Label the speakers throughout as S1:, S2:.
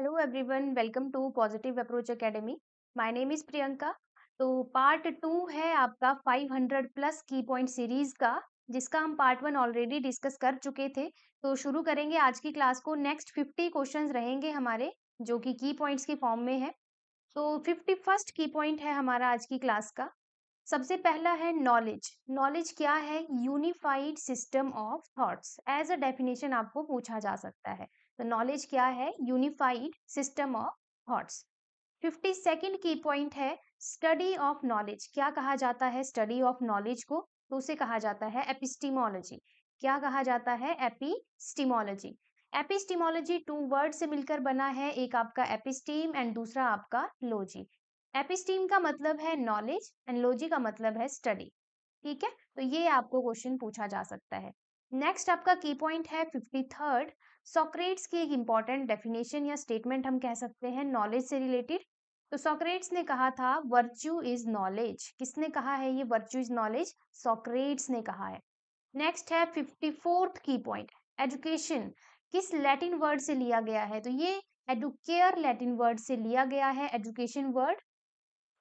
S1: Hello everyone, welcome to positive approach academy. My name is Priyanka. तो part 2 है आपका 500 plus की पॉइंट सीरीज का, जिसका हम पार्ट 1 ऑलरेडी डिस्कस कर चुके थे। तो शुरू करेंगे आज की क्लास को। नेक्स्ट 50 क्वेश्चंस रहेंगे हमारे, जो कि की पॉइंट्स की फॉर्म में है। तो 51st की पॉइंट है हमारा आज की क्लास का। सबसे पहला है नॉलेज। नॉलेज क्या है? Unified system of thoughts. As a definition आपको पूछा जा सकता है। तो नॉलेज क्या है? Unified system of thoughts. 52nd की पॉइंट है स्टडी ऑफ नॉलेज। क्या कहा जाता है स्टडी ऑफ नॉलेज को? तो उसे कहा जाता है एपिस्टीमोलॉजी। क्या कहा जाता है? एपिस्टीमोलॉजी। एपिस्टीमोलॉजी 2 वर्ड से मिलकर बना है, एक आपका एपिस्टीम एंड दूसरा आपका लॉजी। एपिस्टीम का मतलब है नॉलेज एंड लॉजी का मतलब है स्टडी। ठीक है, तो ये आपको क्वेश्चन पूछा जा सकता है। नेक्स्ट आपका की पॉइंट है 53rd। सोक्रेट्स की एक इंपॉर्टेंट डेफिनेशन या स्टेटमेंट हम कह सकते हैं नॉलेज से रिलेटेड। तो सोक्रेट्स ने कहा था वर्च्यू इज नॉलेज। किसने कहा है ये वर्च्यू इज नॉलेज? सोक्रेट्स ने कहा है। नेक्स्ट है 54th की पॉइंट, एजुकेशन किस लैटिन वर्ड से लिया गया है? तो ये एडुकेयर लैटिन वर्ड से लिया गया है एजुकेशन वर्ड,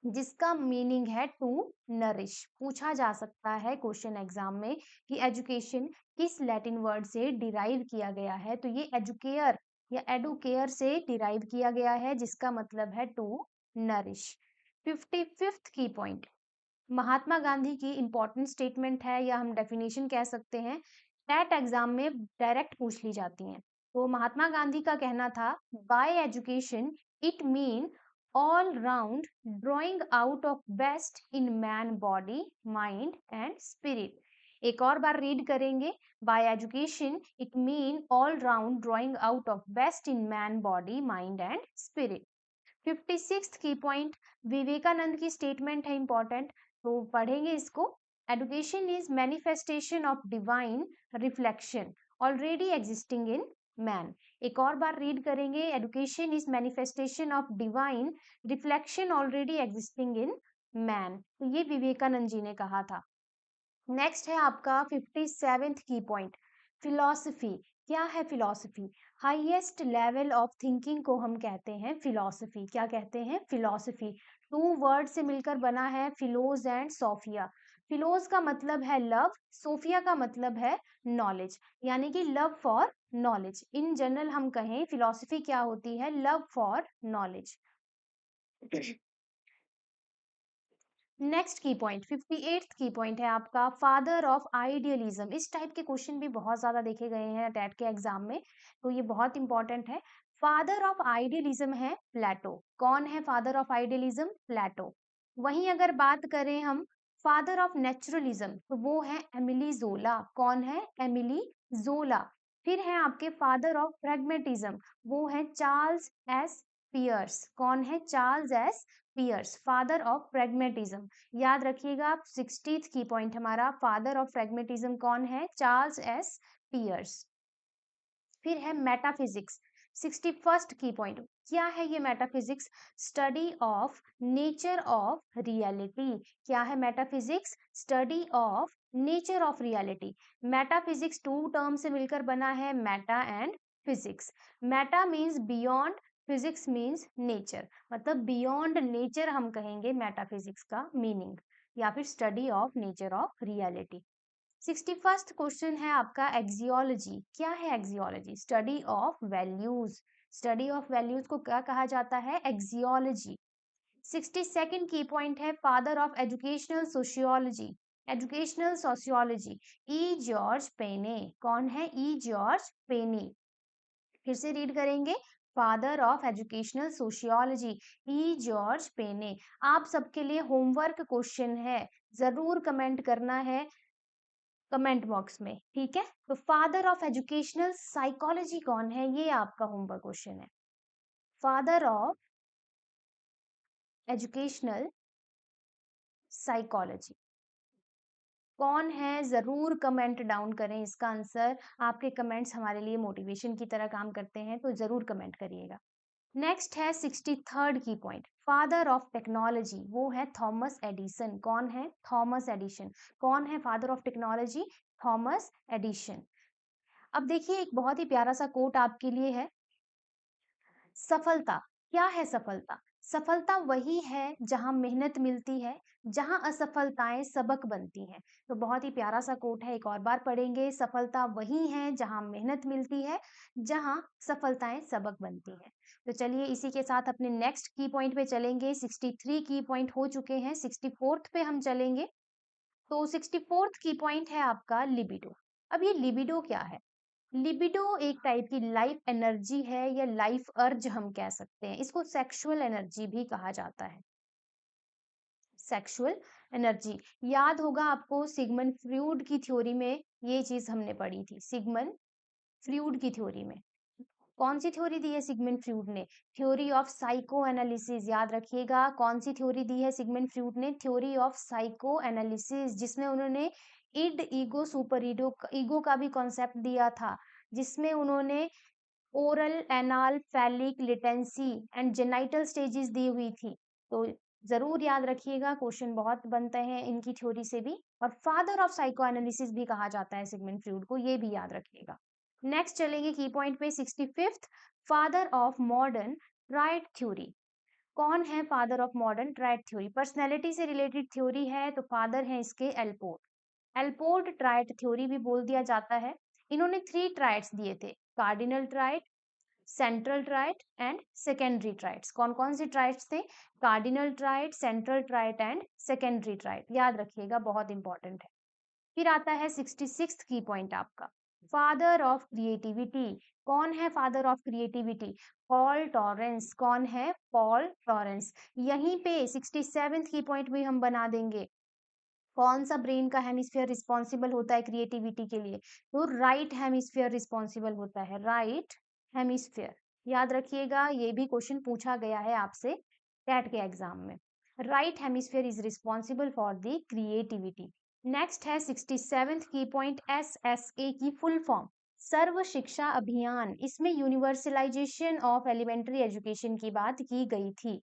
S1: जिसका मीनिंग है टू नरिश। पूछा जा सकता है क्वेश्चन एग्जाम में कि एजुकेशन किस लैटिन वर्ड से डिराइव किया गया है? तो ये एजुकेयर या एडुकेयर से डिराइव किया गया है, जिसका मतलब है टू नरिश। 55th की पॉइंट, महात्मा गांधी की इंपॉर्टेंट स्टेटमेंट है या हम डेफिनेशन कह सकते हैं, टेट एग्जाम में डायरेक्ट पूछ ली जाती हैं। तो महात्मा गांधी का कहना था bye education it mean all round drawing out of best in man body mind and spirit. एक और बार रीड करेंगे, bye education it mean all round drawing out of best in man body mind and spirit. 56th की point, Vivekananda की statement है important, तो पढ़ेंगे इसको। Education is manifestation of divine reflection already existing in man. एक और बार read करेंगे, education is manifestation of divine reflection already existing in man. तो ये विवेकानंद जी ने कहा था। नेक्स्ट है आपका 57th की पॉइंट, फिलॉसफी। क्या है philosophy? Highest level of thinking को हम कहते हैं फिलॉसफी। क्या कहते हैं? फिलॉसफी। 2 वर्ड से मिलकर बना है, फिलोज एंड सोफिया। फिलोज का मतलब है लव, सोफिया का मतलब है नॉलेज, यानी कि love for knowledge. In general हम कहें फिलॉसफी क्या होती है? Love for knowledge. नेक्स्ट की पॉइंट 58th की पॉइंट है आपका फादर ऑफ आइडियलिज्म। इस टाइप के क्वेश्चन भी बहुत ज्यादा देखे गए हैं टेट के एग्जाम में, तो ये बहुत इंपॉर्टेंट है। फादर ऑफ आइडियलिज्म है प्लेटो। कौन है फादर ऑफ आइडियलिज्म? प्लेटो। वहीं अगर बात करें हम फादर ऑफ नेचुरलिज्म, तो वो है एमिली जोला। कौन है? एमिली जोला। फिर है आपके फादर ऑफ प्रैग्मेटिज्म, वो है चार्ल्स एस पियर्स। कौन है? Charles S Peirce, father of pragmatism. याद रखिएगा आप, 60th की पॉइंट हमारा फादर ऑफ प्रैग्मेटिज्म कौन है? Charles S Peirce. फिर है मेटाफिजिक्स, 61st की पॉइंट। क्या है ये metaphysics? Study of nature of reality. क्या है metaphysics? Study of nature of reality. Metaphysics 2 term से मिलकर बना है, meta and physics. Meta means beyond, physics means nature, मतलब बियॉन्ड नेचर हम कहेंगे मेटाफिजिक्स का मीनिंग, या फिर study of nature of reality. 61st question है आपका एक्सियोलॉजी। क्या है axiology? Study of values. Study of values को क्या कहा जाता है? एक्सियोलॉजी। 62nd की पॉइंट है father of educational sociology. Educational sociology E George पेने। कौन है? ई जॉर्ज पेनी। फिर से रीड करेंगे, father of educational sociology E George पेने। आप सबके लिए होमवर्क क्वेश्चन है, जरूर कमेंट करना है कमेंट बॉक्स में, ठीक है? तो फादर ऑफ एजुकेशनल साइकोलॉजी कौन है? ये आपका होमवर्क क्वेश्चन है। फादर ऑफ एजुकेशनल साइकोलॉजी कौन है? जरूर कमेंट डाउन करें इसका आंसर। आपके कमेंट्स हमारे लिए मोटिवेशन की तरह काम करते हैं, तो जरूर कमेंट करिएगा। नेक्स्ट है 63rd की पॉइंट, फादर ऑफ टेक्नोलॉजी, वो है थॉमस एडिसन। कौन है? Thomas Edison. कौन है father of technology? Thomas Edison. अब देखिए, एक बहुत ही प्यारा सा कोट आपके लिए है, सफलता, क्या है सफलता? सफलता वही है जहाँ मेहनत मिलती है, जहाँ असफलताएं सबक बनती हैं। तो बहुत ही प्यारा सा कोट है, एक और बार पढ़ेंगे। सफलता वही है जहाँ मेहनत मिलती है, जहाँ सफलताएं सबक बनती हैं। तो चलिए इसी के साथ अपने नेक्स्ट की पॉइंट पे चलेंगे। 63 की पॉइंट हो चुके हैं, 64th पे हम चलेंगे। तो 64th की पॉइंट है आपका लिबिडो। अब ये लिबिडो क्या है? लिबिडो एक टाइप की लाइफ एनर्जी है या लाइफ अर्ज हम कह सकते हैं। इसको सेक्सुअल एनर्जी भी कहा जाता है। सेक्सुअल एनर्जी, याद होगा आपको सिगमंड फ्रूड की थ्योरी में ये चीज हमने पढ़ी थी। सिगमंड फ्रूड की थ्योरी में कौन सी थ्योरी दी है सिगमंड फ्रूड ने? Theory of psycho analysis. याद रखिएगा कौन सी थ्योरी दी है सिगमंड फ्रूड ने? थ्योरी ऑफ साइको एनालिसिस, जिसमें उन्होंने इड ईगो सुपर ईगो का भी कॉन्सेप्ट दिया था, जिसमें उन्होंने oral anal phallic latency and genital stages दी हुई थी। तो जरूर याद रखिएगा, क्वेश्चन बहुत बनते हैं इनकी थ्योरी से भी। और फादर ऑफ साइको एनालिसिस भी कहा जाता है सिगमंड फ्रूड को, ये भी याद रखिएगा। नेक्स्ट चलेंगे की पॉइंट पे, 65th, father of modern triad theory. कौन है father of modern triad theory? Personality से रिलेटेड थ्योरी है, तो फादर है इसके एल्पोर्ट। एल्पोर्ट ट्रायड थ्योरी भी बोल दिया जाता है। इन्होंने 3 ट्रायड्स दिए थे, cardinal triad, central tried and secondary triads. कौन कौन सी ट्राइड्स थे? Cardinal tried, central tried and secondary tried. याद रखिएगा, बहुत इंपॉर्टेंट है। फिर आता है 66th की पॉइंट आपका, फादर ऑफ क्रिएटिविटी। कौन है father of creativity? Paul Torrens. कौन है? Paul Torrens. यहीं पे 67th की पॉइंट भी हम बना देंगे। कौन सा ब्रेन का हेमिस्फीयर रिस्पॉन्सिबल होता है क्रिएटिविटी के लिए? तो राइट हेमिस्फीयर रिस्पॉन्सिबल होता है, राइट हेमिस्फीयर। याद रखिएगा, ये भी क्वेश्चन पूछा गया है आपसे टेट के एग्जाम में। Right hemisphere is responsible for the creativity. Next है 67th की पॉइंट, SSA की फुल फॉर्म, सर्व शिक्षा अभियान। इसमें यूनिवर्सलाइजेशन ऑफ एलिमेंट्री एजुकेशन की बात की गई थी।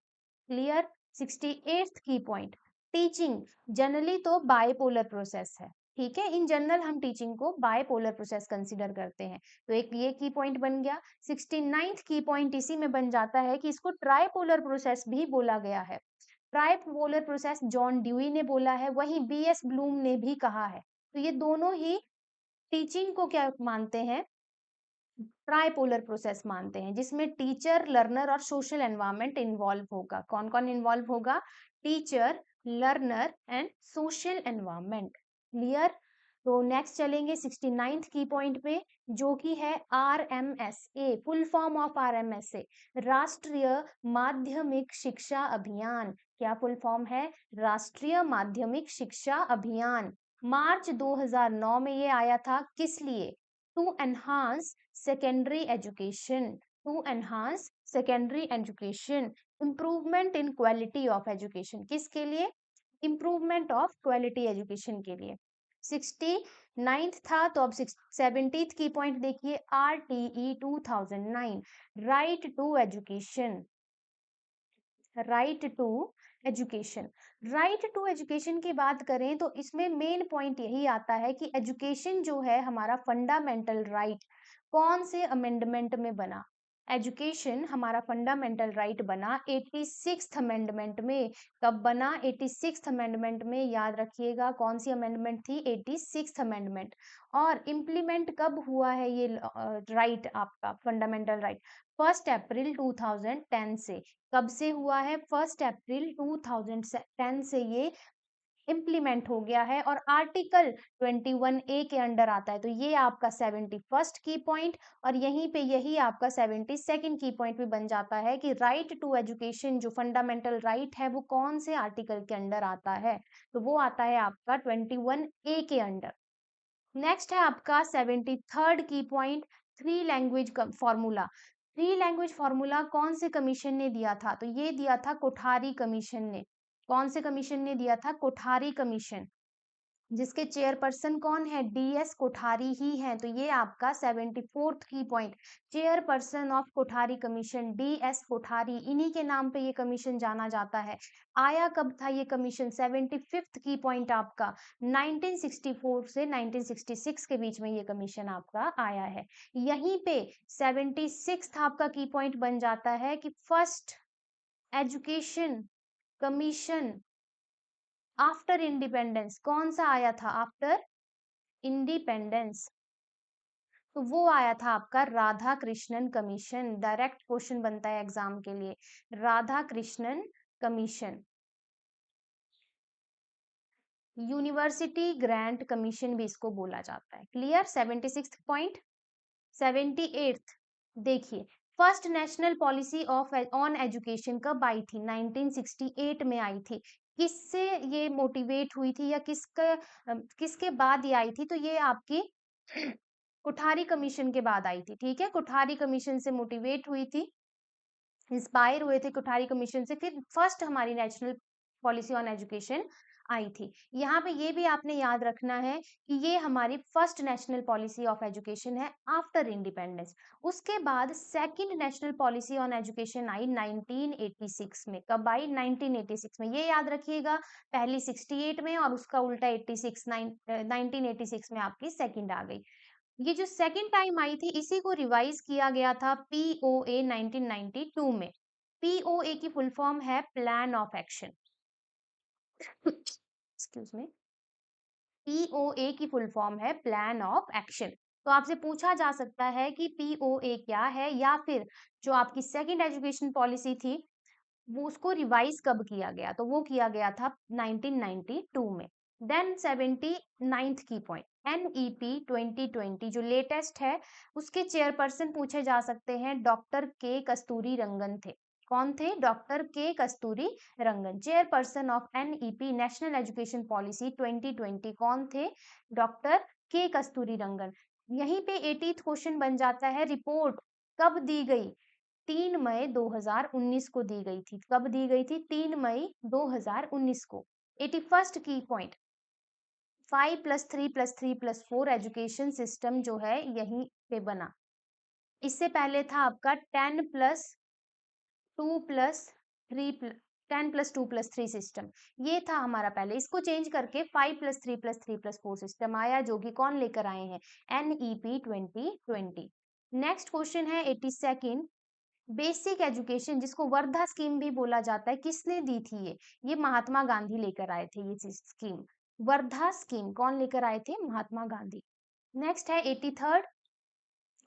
S1: क्लियर? 68th की पॉइंट, टीचिंग जनरली तो बायपोलर प्रोसेस है। ठीक है, इन जनरल हम टीचिंग को बायपोलर प्रोसेस कंसीडर करते हैं। तो एक ये की पॉइंट बन गया। 69th की पॉइंट इसी में बन जाता है कि इसको ट्राइपोलर प्रोसेस भी बोला गया है। ट्राइपोलर प्रोसेस जॉन ड्यूई ने बोला है, वहीं BS ब्लूम ने भी कहा है। तो ये दोनों ही टीचिंग को क्या मानते हैं? ट्राइपोलर प्रोसेस मानते हैं, जिसमें टीचर, लर्नर और सोशल एनवायरनमेंट इन्वॉल्व होगा। कौन कौन इन्वॉल्व होगा? Teacher, learner and social environment. Clear? तो नेक्स्ट चलेंगे 69th की पॉइंट पे, जो कि है RMSA, full form of RMSA, राष्ट्रीय माध्यमिक शिक्षा अभियान। क्या फुल फॉर्म है? राष्ट्रीय माध्यमिक शिक्षा अभियान। मार्च 2009 में ये आया था, किस लिए? To enhance secondary education, to enhance secondary education, improvement in quality of education. किसके लिए? इम्प्रूवमेंट ऑफ क्वालिटी एजुकेशन के लिए। 69th था, तो अब 70th की पॉइंट देखिए, RTE 2009, right to education, right to education. Right to education की बात करें तो इसमें मेन पॉइंट यही आता है कि एजुकेशन जो है हमारा फंडामेंटल राइट, कौन से अमेंडमेंट में बना? एजुकेशन हमारा फंडामेंटल राइट बना 86th अमेंडमेंट में। कब बना? 86th अमेंडमेंट में। याद रखिएगा कौन सी अमेंडमेंट थी? 86th amendment. और इम्प्लीमेंट कब हुआ है ये राइट, आपका फंडामेंटल राइट? 1 अप्रैल 2010 से। कब से हुआ है? 1 अप्रैल 2010 से ये इम्प्लीमेंट हो गया है, और आर्टिकल 21A के अंडर आता है। तो ये आपका 71st की पॉइंट, और यहीं पे यही आपका 72nd की पॉइंट भी बन जाता है कि राइट टू एजुकेशन जो फंडामेंटल राइट है वो कौन से आर्टिकल के अंडर आता है? तो वो आता है आपका 21A के अंडर। नेक्स्ट है आपका 73rd की point, three language formula. Three language formula कौन से कमीशन ने दिया था? तो ये दिया था कोठारी कमीशन ने। कौन से कमीशन ने दिया था? कोठारी कमीशन। जिसके चेयरपर्सन कौन है, DS कोठारी ही है। तो ये आपका 74th की point, chairperson of Kothari commission DS Kothari, इन्हीं के नाम पे ये कमीशन जाना जाता है। आया कब था ये कमीशन, 75th की पॉइंट आपका 1964 से 1966 के बीच में ये कमीशन आपका आया है। यहीं पे 76th आपका की पॉइंट बन जाता है कि first education commission after independence कौन सा आया था, आफ्टर इंडिपेंडेंस, तो वो आया था आपका Radha Krishnan commission. Direct question बनता है एग्जाम के लिए, Radha Krishnan commission. University grant commission भी इसको बोला जाता है। क्लियर। 76 पॉइंट। 78th देखिए, first national policy of on education कब आई थी, 1968 में आई थी। किससे ये मोटिवेट हुई थी या किसके बाद ये आई थी, तो ये आपकी कुठारी कमीशन के बाद आई थी। ठीक है, कुठारी कमीशन से मोटिवेट हुई थी, इंस्पायर हुए थे कुठारी कमीशन से, फिर फर्स्ट हमारी national policy on education I थी। यहाँ पे ये भी आपने याद रखना है कि ये हमारी first national policy of education है आफ्टर इंडिपेंडेंस। उसके बाद second national policy on education I 1986 में। कब आई, 1986 में, ये याद रखिएगा। पहली 68 में और उसका उल्टा 1986 में आपकी सेकंड आ गई। ये जो सेकंड टाइम आई थी इसी को रिवाइज किया गया था POA 1992 में। POA की फुल फॉर्म है plan of action. Excuse me. POA की फुल फॉर्म है प्लान ऑफ एक्शन। तो आपसे पूछा जा सकता है कि POA क्या है, या फिर जो आपकी सेकंड एजुकेशन पॉलिसी थी वो उसको रिवाइज कब किया गया, तो वो किया गया था 1992 में। देन 79th की पॉइंट, NEP 2020 जो लेटेस्ट है, उसके चेयरपर्सन पूछे जा सकते हैं, डॉक्टर के कस्तूरी रंगन थे। कौन थे, doctor K Kasturirangan. Chairperson of NEP national education policy 2020 कौन थे, डॉक्टर के कस्तूरी रंगन। यहीं पे 80th क्वेश्चन बन जाता है, रिपोर्ट कब दी गई, 3 मई 2019 को दी गई थी। कब दी गई थी, 3 मई 2019 को। 81st की पॉइंट, 5+3+3+4 एजुकेशन सिस्टम जो है यहीं पे बना। इससे पहले था आपका 10+2+3 सिस्टम, ये था हमारा पहले। इसको चेंज करके 5+3+3+4 सिस्टम आया, जो कि कौन लेकर आए हैं, NEP 2020। नेक्स्ट क्वेश्चन है 82nd, बेसिक एजुकेशन जिसको वर्धा स्कीम भी बोला जाता है, किसने दी थी ये महात्मा गांधी लेकर आए थे ये स्कीम। वर्धा स्कीम कौन लेकर आए थे, महात्मा गांधी। नेक्स्ट है 83rd,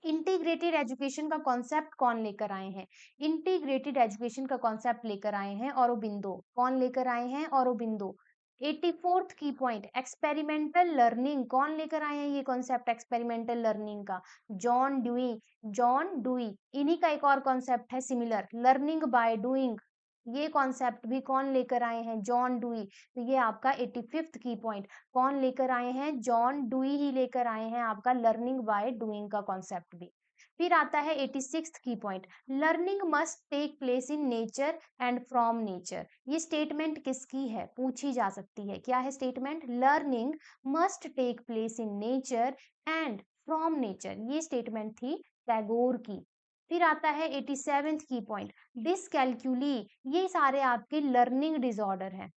S1: इंटीग्रेटेड एजुकेशन का कॉन्सेप्ट कौन लेकर आए हैं, इंटीग्रेटेड एजुकेशन का कॉन्सेप्ट लेकर आए हैं औरोबिंदो। कौन लेकर आए हैं, औरोबिंदो। 84th की पॉइंट, एक्सपेरिमेंटल लर्निंग कौन लेकर आए हैं ये कॉन्सेप्ट एक्सपेरिमेंटल लर्निंग का, जॉन ड्यूई। John dewy. इन्हीं का एक और कॉन्सेप्ट है सिमिलर, लर्निंग बाय डूइंग, ये कॉन्सेप्ट भी कौन लेकर आए हैं, जॉन डुई। तो ये आपका 85th की पॉइंट, कौन लेकर आए हैं, जॉन डुई ही लेकर आए हैं आपका लर्निंग बाय डूइंग का कॉन्सेप्ट भी। फिर आता है 86th की point, learning must take place in nature and from nature. ये स्टेटमेंट किसकी है, पूछी जा सकती है। क्या है statement, learning must take place in nature and from nature, ये स्टेटमेंट थी टैगोर की। फिर आता है 87th की पॉइंट, डिसकैलकुली। ये सारे आपके लर्निंग डिसऑर्डर हैं।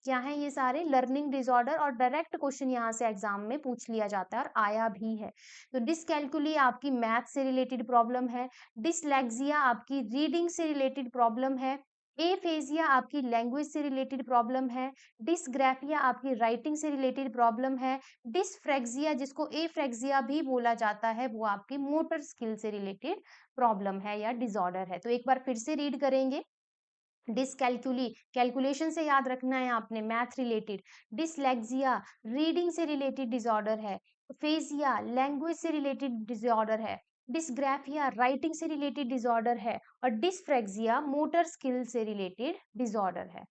S1: क्या है ये सारे, लर्निंग डिसऑर्डर, और डायरेक्ट क्वेश्चन यहाँ से एग्जाम में पूछ लिया जाता है और आया भी है। तो डिसकैलकुली आपकी मैथ से रिलेटेड प्रॉब्लम है, डिसलेक्सिया आपकी रीडिंग से रिलेटेड प्रॉब्लम है, एफेजिया आपकी लैंग्वेज से रिलेटेड प्रॉब्लम है, डिसग्राफिया आपकी राइटिंग से रिलेटेड प्रॉब्लम है, डिसफ्रेक्सिया जिसको एफ्रेक्सिया भी बोला जाता है वो आपकी मोटर स्किल से रिलेटेड प्रॉब्लम है या डिसऑर्डर है। तो एक बार फिर से रीड करेंगे, डिसकैलकुली कैलकुलेशन से याद रखना है आपने, मैथ रिलेटेड, डिसलेक्सिया रीडिंग से रिलेटेड डिसऑर्डर है, फेजिया लैंग्वेज से रिलेटेड डिसऑर्डर है, डिसग्राफिया राइटिंग से रिलेटेड डिसऑर्डर है, और डिसफ्रेक्सिया मोटर स्किल से रिलेटेड डिसऑर्डर है।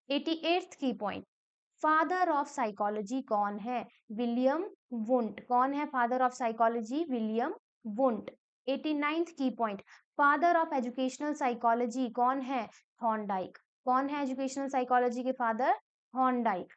S1: 88th की पॉइंट, फादर ऑफ साइकोलॉजी कौन है, विलियम वुंट। कौन है father of psychology, William Wundt. 89th की point, father of educational psychology कौन है, थॉर्नडाइक। कौन है एजुकेशनल साइकोलॉजी के फादर, थॉर्नडाइक।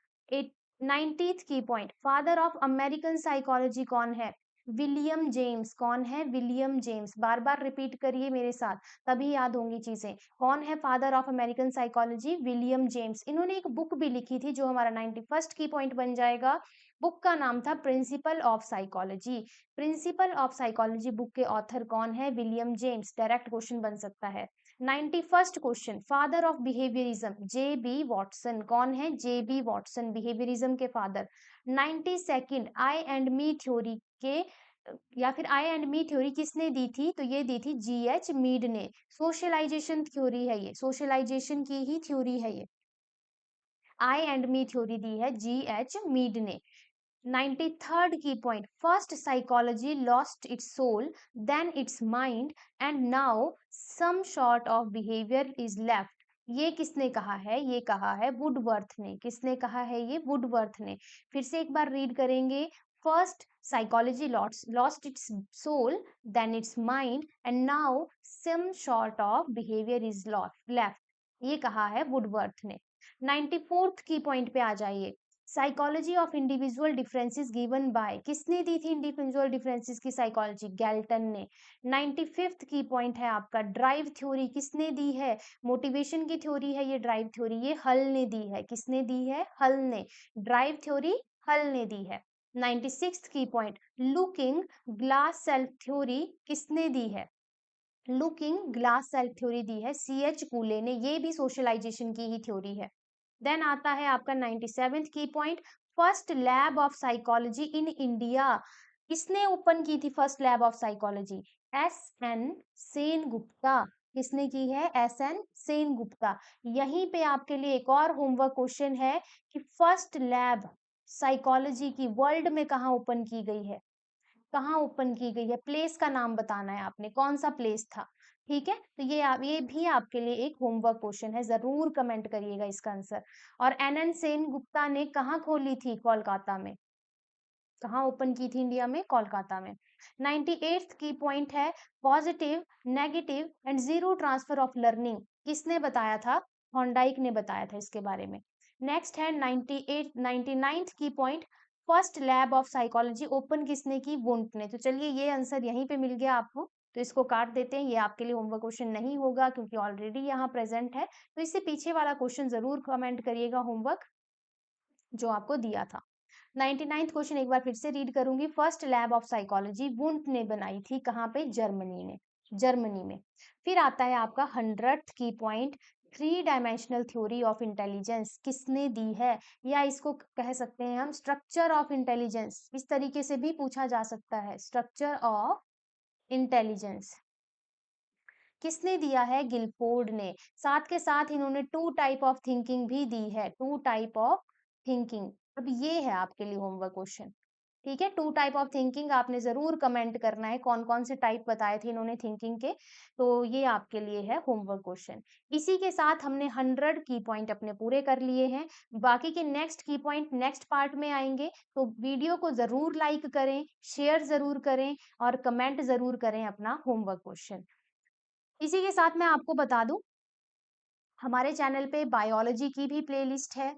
S1: 90th की point, father of American psychology कौन है? William James. कौन है? William James. बार बार रिपीट करिए मेरे साथ, तभी याद होंगी चीजें। कौन है father of American psychology? William James. इन्होंने एक बुक भी लिखी थी जो हमारा 91st की पॉइंट बन जाएगा। बुक का नाम था principle of psychology. Principle of psychology book के ऑथर कौन है? William James. डायरेक्ट क्वेश्चन बन सकता है। 91st question, father of behaviourism, J B Watson. कौन है? जे बी वॉटसन, बिहेवियरिज्म के फादर। 92nd, I and me theory के या फिर आई एंड मी थ्योरी किसने दी थी? तो ये दी थी जी एच मीड ने। सोशलाइजेशन थ्योरी है ये, सोशलाइजेशन की ही थ्योरी है ये। आई एंड मी थ्योरी दी है जी एच मीड ने। 93rd key point, first psychology lost its soul, then its mind, and now some sort of behaviour is left. ये किसने कहा है? ये कहा है वुडवर्थ ने। किसने कहा है? ये वुडवर्थ ने। फिर से एक बार रीड करेंगे। First psychology lost its soul, then its mind, and now some sort of behaviour is left. ये कहा है वुडवर्थ ने। 94th की पॉइंट पे आ जाइए। Psychology of individual differences given by, किसने दी थी इंडिविजुअल डिफरेंसेस की साइकोलॉजी? गैल्टन ने। 95th की पॉइंट है आपका, ड्राइव थ्योरी किसने दी है? मोटिवेशन की थ्योरी है ये ड्राइव थ्योरी, ये हल ने दी है। किसने दी है? हल ने। ड्राइव थ्योरी हल ने दी है। 96th की point, looking glass self theory किसने दी है? लुकिंग ग्लास सेल्फ थ्योरी दी है सी एच कूले ने। ये भी सोशलाइजेशन की ही थ्योरी है। देन आता है आपका 97th key point, first lab of psychology in India किसने ओपन की थी? First lab of psychology S N Sen Gupta. किसने की है? S N Sen Gupta. यहीं पे आपके लिए एक और होमवर्क क्वेश्चन है कि फर्स्ट लैब साइकोलॉजी की वर्ल्ड में कहाँ ओपन की गई है? कहाँ ओपन की गई है? प्लेस का नाम बताना है आपने, कौन सा प्लेस था। ठीक है, तो ये भी आपके लिए एक होमवर्क क्वेश्चन है, जरूर कमेंट करिएगा इसका आंसर। और एन एन सेन गुप्ता ने कहाँ खोली थी? कोलकाता में। कहाँ ओपन की थी? इंडिया में, कोलकाता में। 98th की पॉइंट है, positive, negative and zero transfer of learning किसने बताया था? हॉन्डाइक ने बताया था इसके बारे में। नेक्स्ट है 99th की point, first lab of psychology open किसने की? वुंट ने। तो चलिए ये आंसर यहीं पे मिल गया आपको, तो इसको काट देते हैं, ये आपके लिए होमवर्क क्वेश्चन नहीं होगा क्योंकि ऑलरेडी यहाँ प्रेजेंट है। तो इससे पीछे वाला क्वेश्चन जरूर कमेंट करिएगा होमवर्क जो आपको दिया था। 99th क्वेश्चन एक बार फिर से रीड करूंगी। First lab of psychology Wundt ने बनाई थी, कहाँ पे? जर्मनी ने, जर्मनी में। फिर आता है आपका 100th की point, three dimensional theory of intelligence किसने दी है? या इसको कह सकते हैं हम स्ट्रक्चर ऑफ इंटेलिजेंस, इस तरीके से भी पूछा जा सकता है, स्ट्रक्चर ऑफ इंटेलिजेंस किसने दिया है? गिलफोर्ड ने। साथ के साथ इन्होंने टू टाइप ऑफ थिंकिंग भी दी है, टू टाइप ऑफ थिंकिंग। अब ये है आपके लिए होमवर्क क्वेश्चन। ठीक है, टू टाइप ऑफ थिंकिंग आपने जरूर कमेंट करना है, कौन कौन से टाइप बताए थे इन्होंने थिंकिंग के। तो ये आपके लिए है होमवर्क क्वेश्चन। इसी के साथ हमने 100 की पॉइंट अपने पूरे कर लिए हैं। बाकी के नेक्स्ट की पॉइंट नेक्स्ट पार्ट में आएंगे, तो वीडियो को जरूर लाइक करें, शेयर जरूर करें और कमेंट जरूर करें अपना होमवर्क क्वेश्चन। इसी के साथ मैं आपको बता दूं, हमारे चैनल पे बायोलॉजी की भी प्लेलिस्ट है,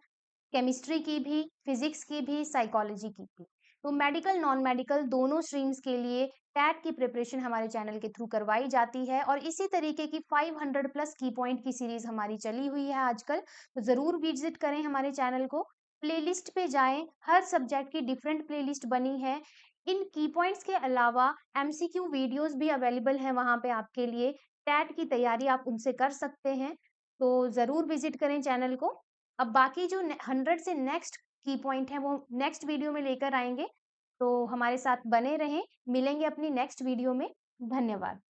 S1: केमिस्ट्री की भी, फिजिक्स की भी, साइकोलॉजी की भी। तो मेडिकल नॉन मेडिकल दोनों स्ट्रीम्स के लिए टैट की प्रिपरेशन हमारे चैनल के थ्रू करवाई जाती है और इसी तरीके की 500 प्लस की पॉइंट की सीरीज हमारी चली हुई है आजकल। तो जरूर विजिट करें हमारे चैनल को, प्लेलिस्ट पे जाएं, हर सब्जेक्ट की डिफरेंट प्लेलिस्ट बनी है। इन की पॉइंट्स के अलावा एमसीक्यू वीडियोस भी अवेलेबल हैं वहां पे आपके लिए, टैट की तैयारी आप उनसे कर सकते हैं। तो जरूर विजिट करें चैनल को। अब बाकी जो 100 से नेक्स्ट की पॉइंट है वो नेक्स्ट वीडियो में लेकर आएंगे, तो हमारे साथ बने रहें। मिलेंगे अपनी नेक्स्ट वीडियो में। धन्यवाद।